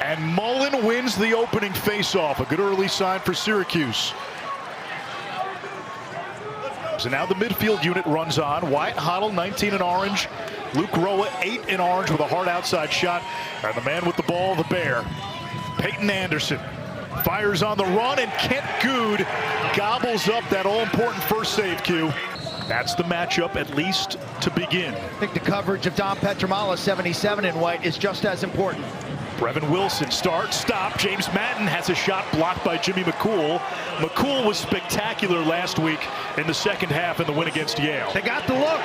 And Mullen wins the opening faceoff. A good early sign for Syracuse. So now the midfield unit runs on. Wyatt Hoddle, 19 in orange. Luke Roa, 8 in orange with a hard outside shot. And the man with the ball, the Bear, Peyton Anderson, fires on the run, and Kent Good gobbles up that all-important first save cue. That's the matchup, at least to begin. I think the coverage of Dom Petramala, 77 in white, is just as important. Brevin Wilson starts, stop. James Madden has a shot blocked by Jimmy McCool. McCool was spectacular last week in the second half in the win against Yale. They got the look.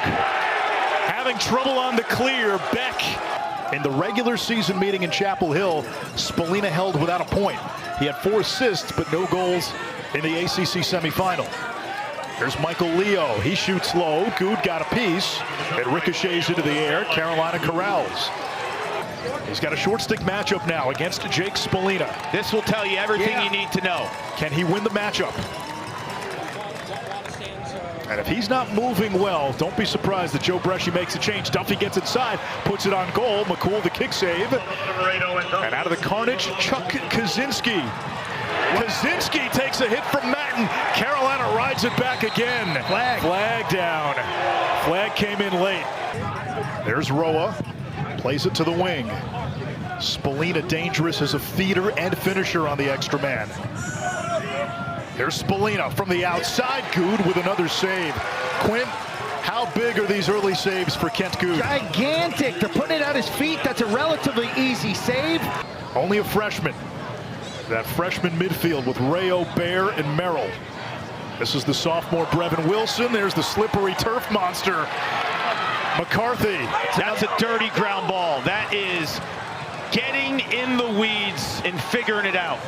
Having trouble on the clear, Beck. In the regular season meeting in Chapel Hill, Spallina held without a point. He had 4 assists, but no goals in the ACC semifinal. There's Michael Leo. He shoots low. Good got a piece. It ricochets into the air. Carolina corrals. He's got a short stick matchup now against Jake Spallina. This will tell you everything you need to know. Can he win the matchup? And if he's not moving well, don't be surprised that Joe Bresci makes a change. Duffy gets inside, puts it on goal. McCool the kick save. And out of the carnage, Chuck Kaczynski. Kaczynski takes a hit from Matten. Carolina rides it back again. Flag down. Flag came in late. There's Roa. Plays it to the wing. Spallina dangerous as a feeder and finisher on the extra man. Here's Spallina from the outside. Good with another save. Quinn, how big are these early saves for Kent Good? Gigantic. They're putting it at his feet. That's a relatively easy save. Only a freshman. That freshman midfield with Rayo, Bear, and Merrill. This is the sophomore Brevin Wilson. There's the slippery turf monster, McCarthy. That's a dirty ground ball. That is getting in the weeds and figuring it out.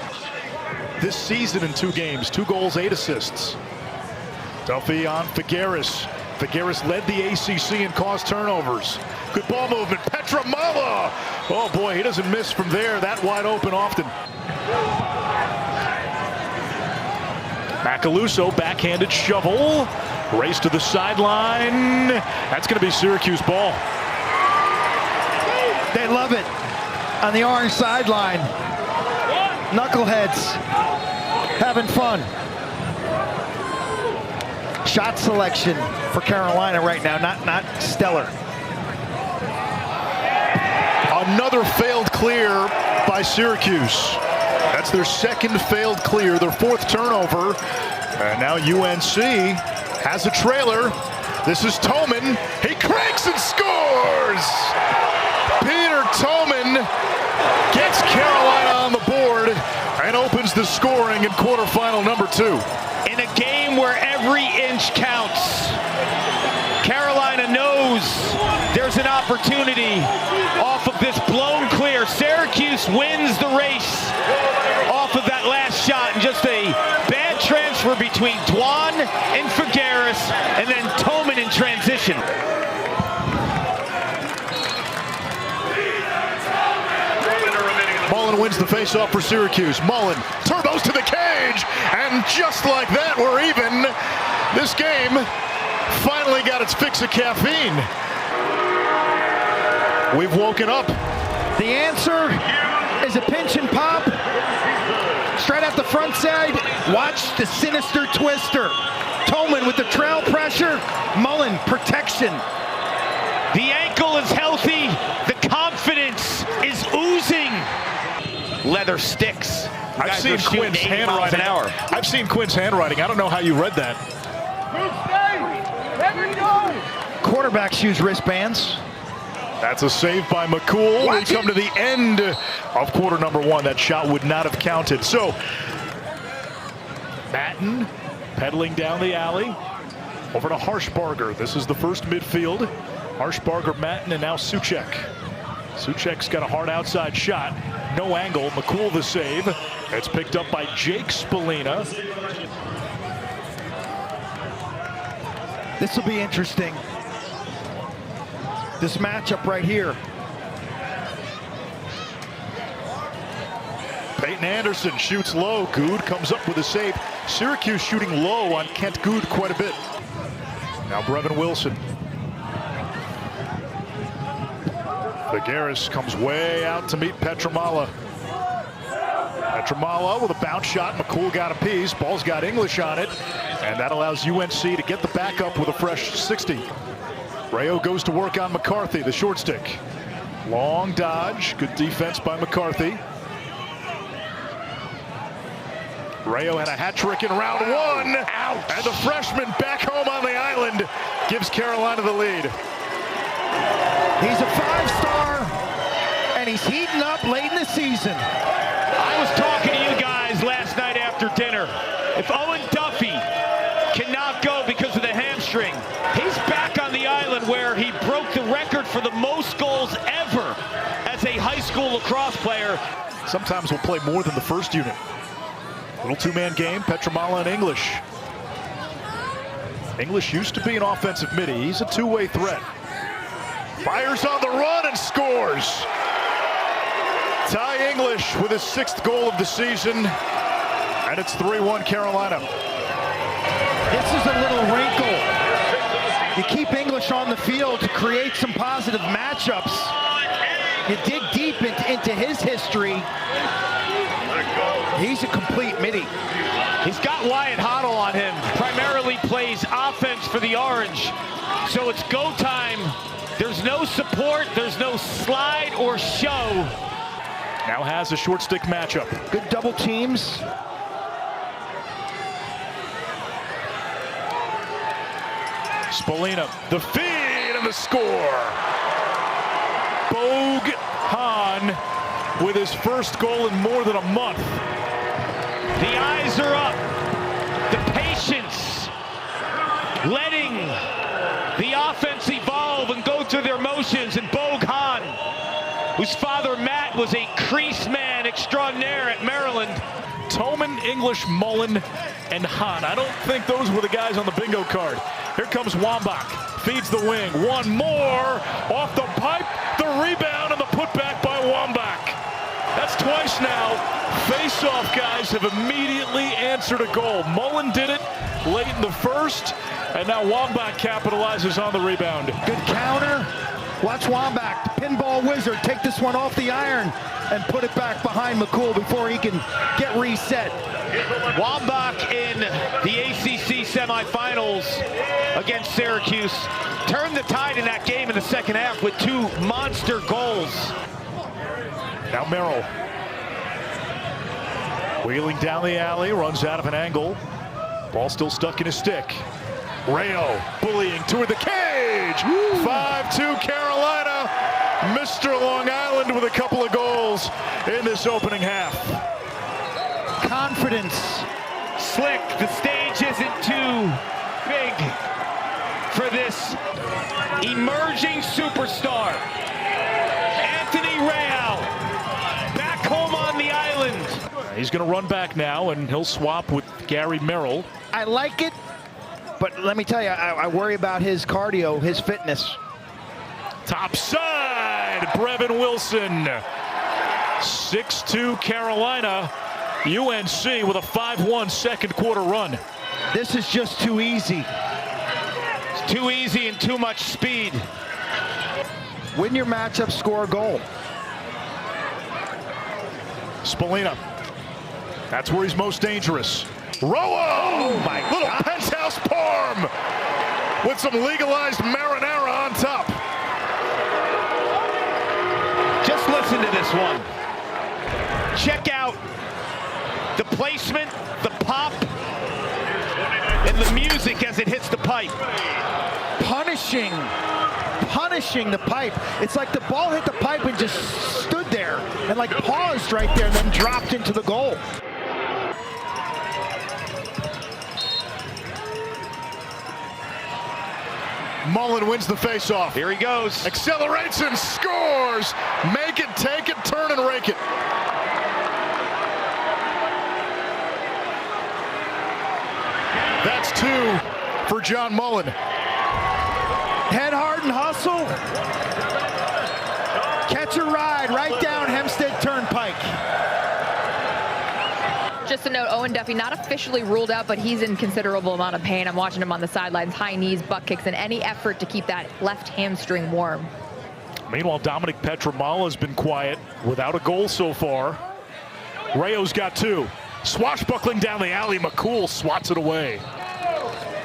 This season in 2 games, 2 goals, 8 assists. Duffy on Figueres. Figueres led the ACC in caused turnovers. Good ball movement. Petramala. Oh boy, he doesn't miss from there. That wide open often. Macaluso, backhanded shovel. Race to the sideline. That's going to be Syracuse ball. They love it on the orange sideline. Knuckleheads having fun. Shot selection for Carolina right now, not stellar. Another failed clear by Syracuse. That's their second failed clear, their 4th turnover. And now UNC has a trailer. This is Toman. He cranks and scores! Peter Toman gets Carolina on the board and opens the scoring in quarterfinal number 2. In a game where every inch counts, Carolina knows there's an opportunity off of this blown clear. Syracuse wins the race off of that last shot, and just a bad transfer between Dwan and Figueres, and then Toman in transition. Mullen wins the faceoff for Syracuse. Mullen turbos to the cage, and just like that, we're even. This game finally got its fix of caffeine. We've woken up. The answer is a pinch and pop. Straight out the front side. Watch the sinister twister. Toman with the trail pressure. Mullen protection. The ankle is healthy. The confidence is oozing. Leather sticks. I've seen Quinn's handwriting. I've seen Quinn's handwriting. I don't know how you read that. Quarterbacks use wristbands. That's a save by McCool. We come to the end of quarter number 1. That shot would not have counted. So, Matten pedaling down the alley. Over to Harshbarger. This is the first midfield. Harshbarger, Matten, and now Suchek. Suchek's got a hard outside shot. No angle. McCool the save. It's picked up by Jake Spallina. This will be interesting. This matchup right here. Peyton Anderson shoots low. Good comes up with a save. Syracuse shooting low on Kent Good quite a bit. Now Brevin Wilson. Figueres comes way out to meet Petramala. Petramala with a bounce shot. McCool got a piece. Ball's got English on it. And that allows UNC to get the backup with a fresh 60. Rayo goes to work on McCarthy, the short stick. Long dodge. Good defense by McCarthy. Rayo had a hat trick in round one. Ouch. And the freshman back home on the island gives Carolina the lead. He's a 5-star, and he's heating up late in the season. I was talking to you guys last night after dinner. If Owen Duffy cannot go because of the hamstring, he's back on the island where he broke the record for the most goals ever as a high school lacrosse player. Sometimes we'll play more than the first unit. Little two-man game, Petramala and English. English used to be an offensive midi. He's a two-way threat. Fires on the run and scores. Ty English with his 6th goal of the season. And it's 3-1 Carolina. This is a little wrinkle. You keep English on the field to create some positive matchups. You dig deep into his history. He's a complete midi. He's got Wyatt Hoddle on him. Primarily plays offense for the Orange. So it's go time. There's no support. There's no slide or show. Now has a short stick matchup. Good double teams. Spolina, the feed and the score. Bogue Hahn with his first goal in more than a month. The eyes are up. The patience. Letting the offense evolve and go through their motions. And Bogue Hahn, whose father Matt was a crease man extraordinaire at Maryland. Toman, English, Mullen, and Hahn. I don't think those were the guys on the bingo card. Here comes Wambach. Feeds the wing. One more. Off the pipe. The rebound and the putback by Wambach. That's twice now. Face-off guys have immediately answered a goal. Mullen did it late in the first, and now Wambach capitalizes on the rebound. Good counter. Watch Wambach, the pinball wizard, take this one off the iron and put it back behind McCool before he can get reset. Wambach in the ACC semifinals against Syracuse turned the tide in that game in the second half with 2 monster goals. Now Merrill. Wheeling down the alley, runs out of an angle. Ball still stuck in his stick. Rayo bullying toward the cage. 5-2 Carolina. Mr. Long Island with a couple of goals in this opening half. Confidence. Slick, the stage isn't too big for this emerging superstar. Anthony Rayo, back home on the island. He's going to run back now, and he'll swap with Gary Merrill. I like it, but let me tell you, I worry about his cardio, his fitness. Top side, Brevin Wilson. 6-2 Carolina. UNC with a 5-1 second quarter run. This is just too easy. It's too easy and too much speed. Win your matchup, score a goal. Spolina. That's where he's most dangerous. Roa! Oh my little gosh. Penthouse parm with some legalized marinara on top. Just listen to this one. Check out the placement, the pop, and the music as it hits the pipe. Punishing the pipe. It's like the ball hit the pipe and just stood there and like paused right there and then dropped into the goal. Mullen wins the faceoff. Here he goes. Accelerates and scores. Make it, take it, turn and rake it. That's 2 for John Mullen. Head hard and hustle. Catch a ride right down Hempstead Turnpike. Just a note, Owen Duffy not officially ruled out, but he's in considerable amount of pain. I'm watching him on the sidelines, high knees, butt kicks, and any effort to keep that left hamstring warm. Meanwhile, Dominic Petramala has been quiet without a goal so far. Rayo's got 2. Swashbuckling down the alley, McCool swats it away.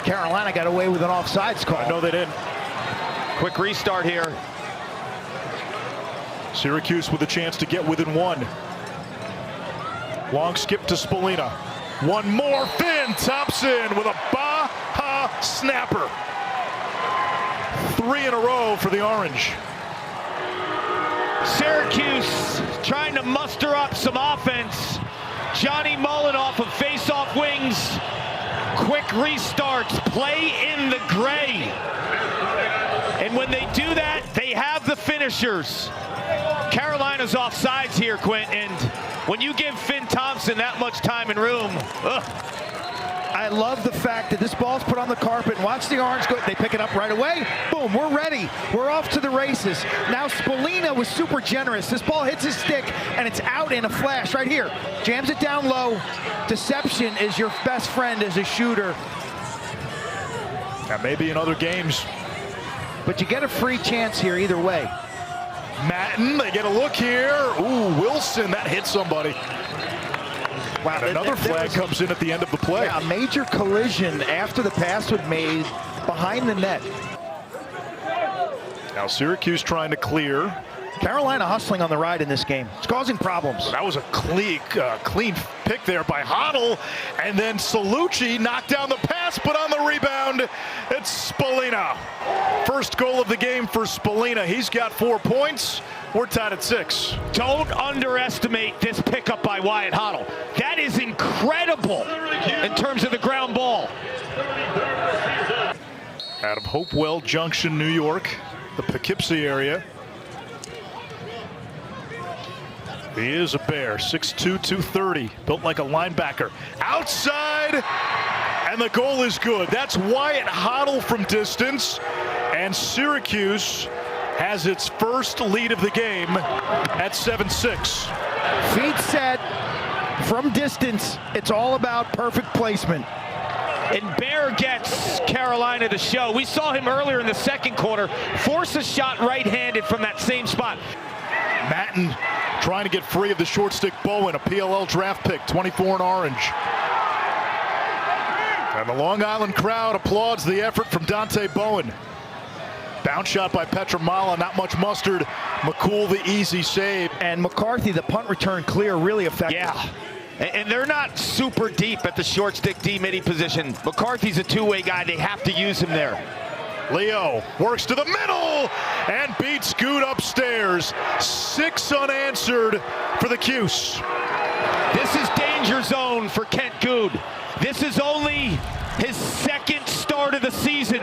Carolina got away with an offsides call. No, they didn't. Quick restart here. Syracuse with a chance to get within 1. Long skip to Spallina. One more. Finn Thompson with a Baja snapper. 3 in a row for the Orange. Syracuse trying to muster up some offense. Johnny Mullen off of face-off wings. Quick restarts, play in the gray. And when they do that, they have the finishers. Carolina's offsides here, Quint, and when you give Finn Thompson that much time and room, I love the fact that this ball's put on the carpet and watch the Orange go. They pick it up right away. Boom, we're ready. We're off to the races. Now Spallina was super generous. This ball hits his stick and it's out in a flash right here. Jams it down low. Deception is your best friend as a shooter. That may be in other games. But you get a free chance here either way. Matten, they get a look here. Ooh, Wilson, that hit somebody. Wow, and another flag comes in at the end of the play. Yeah, a major collision after the pass was made behind the net. Now Syracuse trying to clear. Carolina hustling on the ride in this game. It's causing problems. That was a clean pick there by Hoddle. And then Salucci knocked down the pass, but on the rebound, it's Spallina. First goal of the game for Spallina. He's got 4 points. We're tied at 6. don't underestimate this pickup by Wyatt Hoddle. That is incredible in terms of the ground ball. Out of Hopewell Junction, New York, the Poughkeepsie area. He is a bear, 6'2", 230, built like a linebacker. Outside, and the goal is good. That's Wyatt Hoddle from distance, and Syracuse has its first lead of the game at 7-6. Feet set from distance. It's all about perfect placement. And Bear gets Carolina the show. We saw him earlier in the second quarter force a shot right-handed from that same spot. Matten trying to get free of the short stick Bowen, a PLL draft pick, 24 in orange. And the Long Island crowd applauds the effort from Dante Bowen. Bounce shot by Petramala, not much mustard. McCool the easy save. And McCarthy, the punt return clear, really effective. Yeah. And they're not super deep at the short stick D-midi position. McCarthy's a two-way guy. They have to use him there. Leo works to the middle and beats Good upstairs. 6 unanswered for the Cuse. This is danger zone for Kent Good. This is only his second start of the season.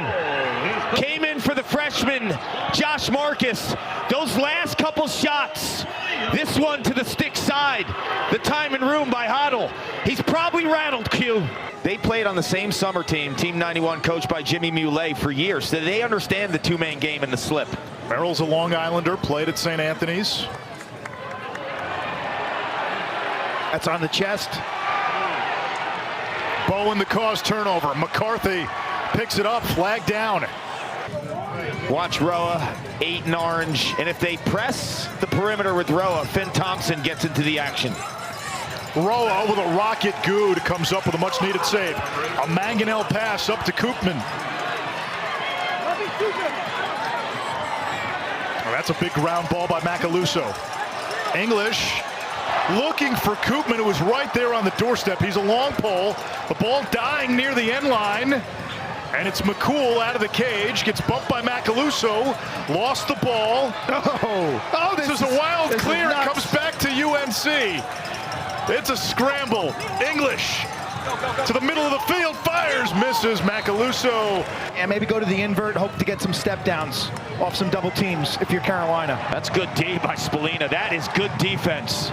Came in for the freshman, Josh Marcus. Those last couple shots, this one to the stick side, the time and room by Hoddle. He's probably rattled, Q. They played on the same summer team, Team 91, coached by Jimmy Muley for years, so they understand the two-man game and the slip. Merrill's a Long Islander, played at St. Anthony's. That's on the chest. Bowen the cause turnover. McCarthy picks it up, flag down. Watch Roa, 8 in orange, and if they press the perimeter with Roa, Finn Thompson gets into the action. Roa with a rocket. Good comes up with a much needed save. A Mangonel pass up to Koopman. Oh, that's a big ground ball by Macaluso. English looking for Koopman, who was right there on the doorstep. He's a long pole. The ball dying near the end line. And it's McCool out of the cage. Gets bumped by Macaluso. Lost the ball. Oh, This is a wild clear. Comes back to UNC. It's a scramble. English to the middle of the field. Fires. Misses. Macaluso. And maybe go to the invert. Hope to get some step downs off some double teams if you're Carolina. That's good D by Spallina. That is good defense.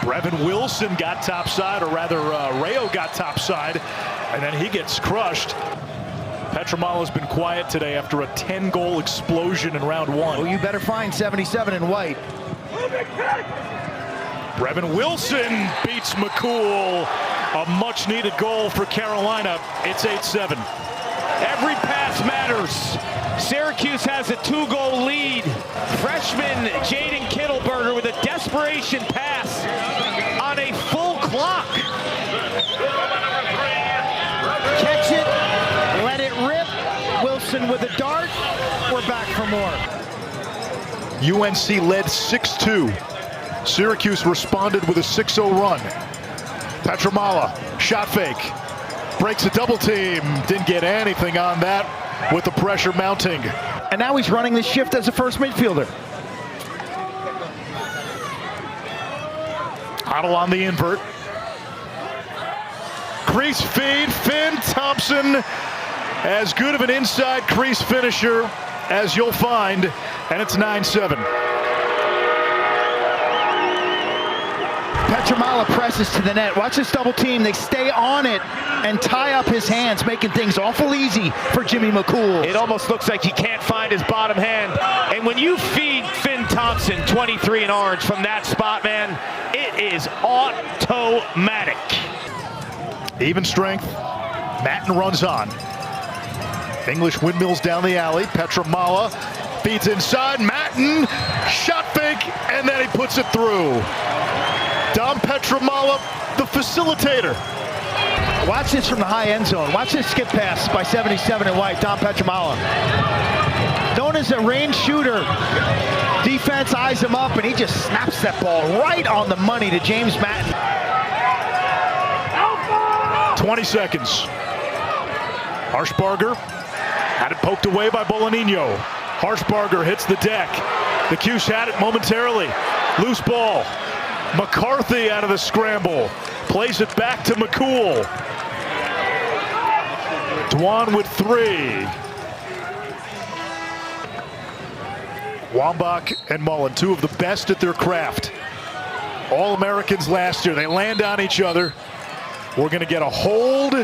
Brevin Wilson got topside, or rather Rayo got topside, and then he gets crushed. Petramala's been quiet today after a 10-goal explosion in round 1. Oh, you better find 77 in white. Brevin Wilson beats McCool. A much-needed goal for Carolina. It's 8-7. Every pass matters. Syracuse has a 2-goal lead. Freshman Jaden Kittleberger with a desperation pass Thompson with a dart. We're back for more. UNC led 6-2. Syracuse responded with a 6-0 run. Petramala, shot fake, breaks a double team. Didn't get anything on that with the pressure mounting. And now he's running the shift as a first midfielder. Hoddle on the invert. Crease feed, Finn Thompson. As good of an inside crease finisher as you'll find, and it's 9-7. Petramala presses to the net. Watch this double team. They stay on it and tie up his hands, making things awful easy for Jimmy McCool. It almost looks like he can't find his bottom hand. And when you feed Finn Thompson 23 in orange from that spot, man, it is automatic. Even strength. Matten runs on. English windmills down the alley. Petramala feeds inside. Matten, shot fake, and then he puts it through. Dom Petramala, the facilitator. Watch this from the high end zone. Watch this skip pass by 77 in white, Dom Petramala. Known as a range shooter. Defense eyes him up, and he just snaps that ball right on the money to James Matten. 20 seconds. Harshbarger had it poked away by Bolognino. Harshbarger hits the deck. The Cuse had it momentarily. Loose ball. McCarthy out of the scramble. Plays it back to McCool. Dwan with 3. Wambach and Mullen, two of the best at their craft. All-Americans last year. They land on each other. We're going to get a hold.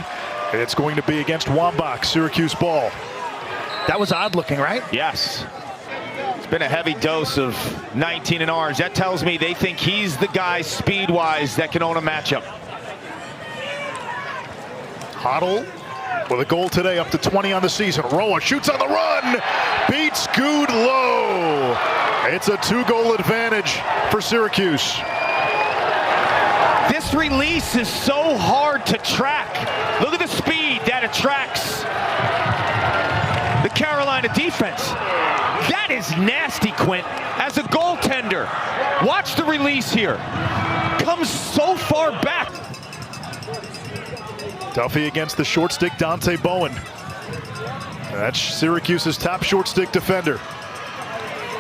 It's going to be against Wambach, Syracuse ball. That was odd looking, right? Yes. It's been a heavy dose of 19 in orange. That tells me they think he's the guy speed-wise that can own a matchup. Hoddle with a goal today, up to 20 on the season. Roa shoots on the run, beats Good low. It's a 2-goal advantage for Syracuse. This release is so hard to track. Look at the speed that attracts the Carolina defense. That is nasty, Quint. As a goaltender, watch the release here. Comes so far back. Duffy against the short stick, Dante Bowen. That's Syracuse's top short stick defender.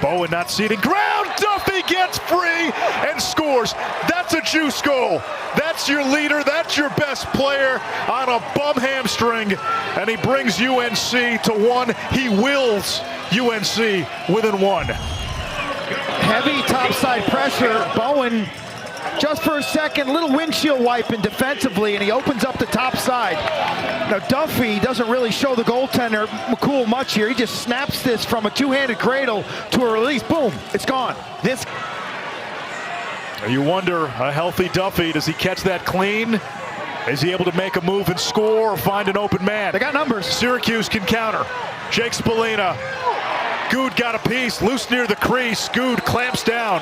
Bowen not ceding ground. Duffy gets free and scores. That's a juice goal. That's your leader. That's your best player on a bum hamstring. And he brings UNC to 1. He wills UNC within 1. Heavy topside pressure. Bowen, just for a second, little windshield wiping defensively, and he opens up the top side. Now Duffy doesn't really show the goaltender McCool much here. He just snaps this from a two-handed cradle to a release. Boom, it's gone. You wonder, a healthy Duffy, does he catch that clean? Is he able to make a move and score or find an open man? They got numbers. Syracuse can counter. Jake Spallina. Good got a piece, loose near the crease. Good clamps down.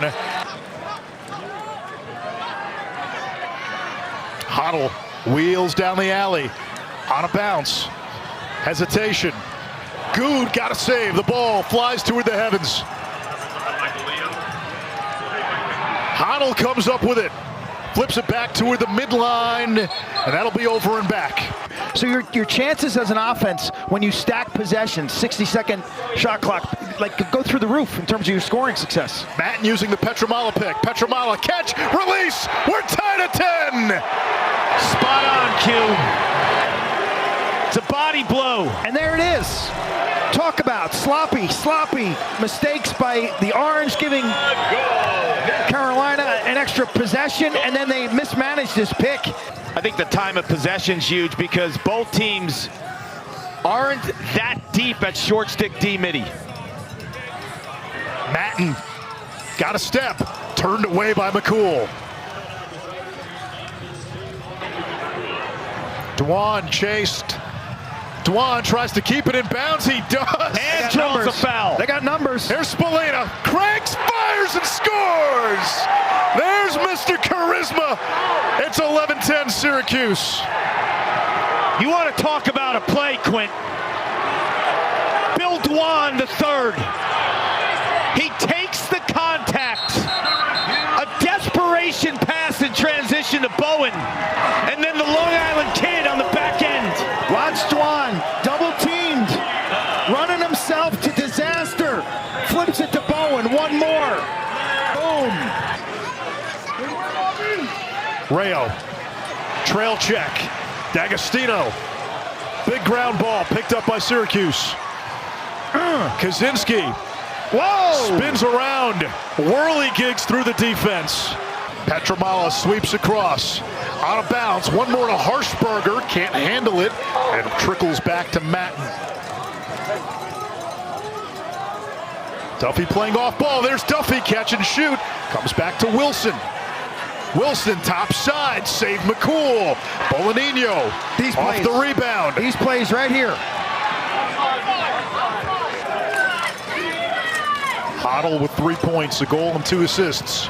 Hoddle wheels down the alley on a bounce. Hesitation. Good got a save. The ball flies toward the heavens. Hoddle comes up with it. Flips it back toward the midline, and that'll be over and back. So your chances as an offense when you stack possessions, 60-second shot clock, like go through the roof in terms of your scoring success. Matten using the Petramala pick. Petramala catch, release. We're tied at 10. Spot on, Q. It's a body blow. And there it is. Talk about sloppy mistakes by the Orange, giving Carolina an extra possession, and then they mismanaged this pick. I think the time of possession's huge because both teams aren't that deep at short stick D-midi. Matten got a step, turned away by McCool. Dwan chased. Dwan tries to keep it in bounds. He does. And draws a foul. They got numbers. Here's Spallina. Cranks, fires, and scores. There's Mr. Charisma. It's 11-10 Syracuse. You want to talk about a play, Quint. Dwan the third. He takes the contact. A desperation pass in transition to Bowen. And then the Long Island kid on the back end. Watch Dwan, double teamed, running himself to disaster. Flips it to Bowen, one more. Boom. Rayo, trail check. D'Agostino, big ground ball picked up by Syracuse. Kaczynski, Whoa! spins around, whirligigs through the defense. Petramala sweeps across, out of bounds. One more to Harshberger, can't handle it, and trickles back to Matten. Duffy playing off ball. There's Duffy, catch and shoot. Comes back to Wilson. Wilson top side, save McCool. Bolanino These off plays. the rebound. These plays right here. Hoddle with 3 points, a goal and 2 assists.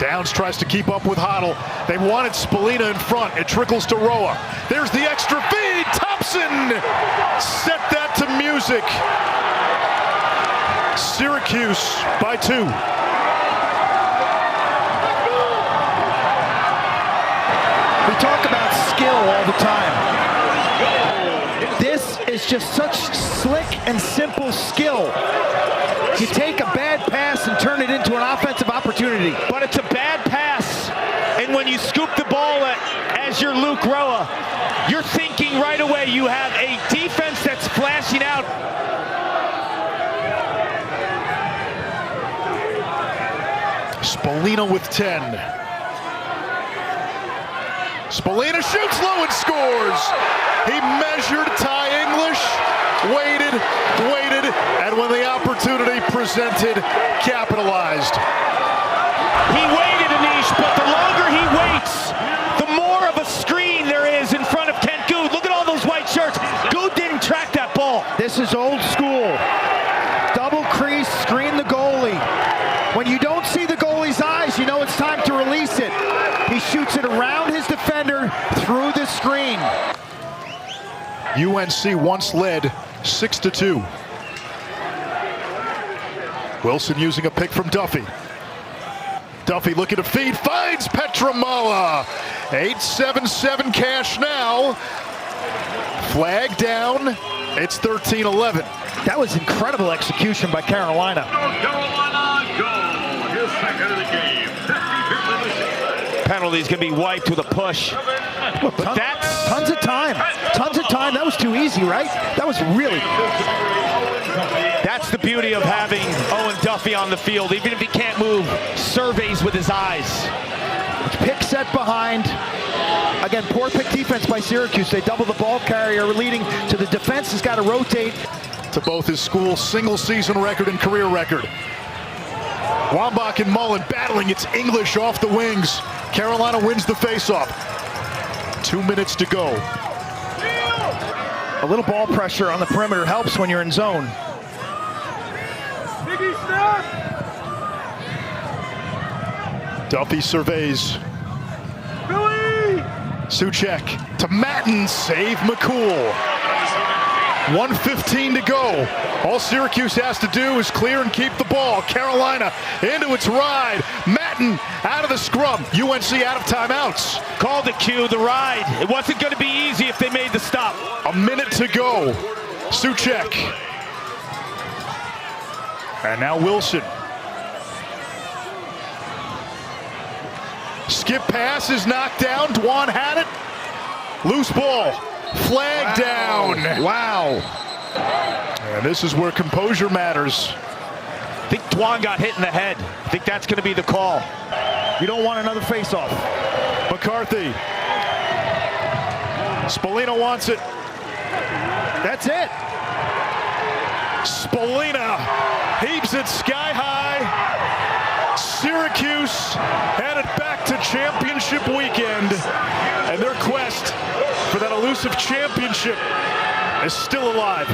Downs tries to keep up with Hoddle. They wanted Spallina in front. It trickles to Roa. There's the extra feed. Thompson set that to music. Syracuse by 2. We talk about skill all the time. This is just such slick and simple skill. You take a bad pass and turn it into an offensive opportunity. But it's a bad pass. And when you scoop the ball as your Luke Roa, you're thinking right away you have a defense that's flashing out. Spallina with 10. Spallina shoots low and scores. He measured Ty English, waited, and when the opportunity presented, capitalized. He waited, Anish, but the longer he waits, the more of a screen there is in front of Kent Good. Look at all those white shirts. Good didn't track that ball. This is old school. Double crease, screen the goalie. When you don't see the goalie's eyes, you know it's time to release it. He shoots it around his defender through the screen. UNC once led 6-2. Wilson using a pick from Duffy. Duffy looking to feed, finds Petramala. 8-7-7 cash now. Flag down. It's 13-11. That was incredible execution by Carolina. Penalty's going to be wiped with a push. But that's tons of time. That was too easy, right? That was really. That's the beauty of having Owen Duffy on the field. Even if he can't move, surveys with his eyes. Pick set behind. Again, poor pick defense by Syracuse. They double the ball carrier, leading to the defense has got to rotate. To both his school's single season record and career record. Wambach and Mullen battling. It's English off the wings. Carolina wins the faceoff. 2 minutes to go. A little ball pressure on the perimeter helps when you're in zone. Duffy surveys. Suchek to Matten, save McCool. 1:15 to go. All Syracuse has to do is clear and keep the ball. Carolina into its ride. Matten out of the scrum. UNC out of timeouts. Called the cue, the ride. It wasn't going to be easy if they made the stop. A minute to go. Suchek. And now Wilson. Skip pass is knocked down. Dwan had it. Loose ball. Flag down. Wow. And this is where composure matters. I think Dwan got hit in the head. I think that's going to be the call. You don't want another face-off. McCarthy. Spallina wants it. That's it. Spallina heaves it sky high. Syracuse headed back to championship weekend, and their quest for that elusive championship is still alive.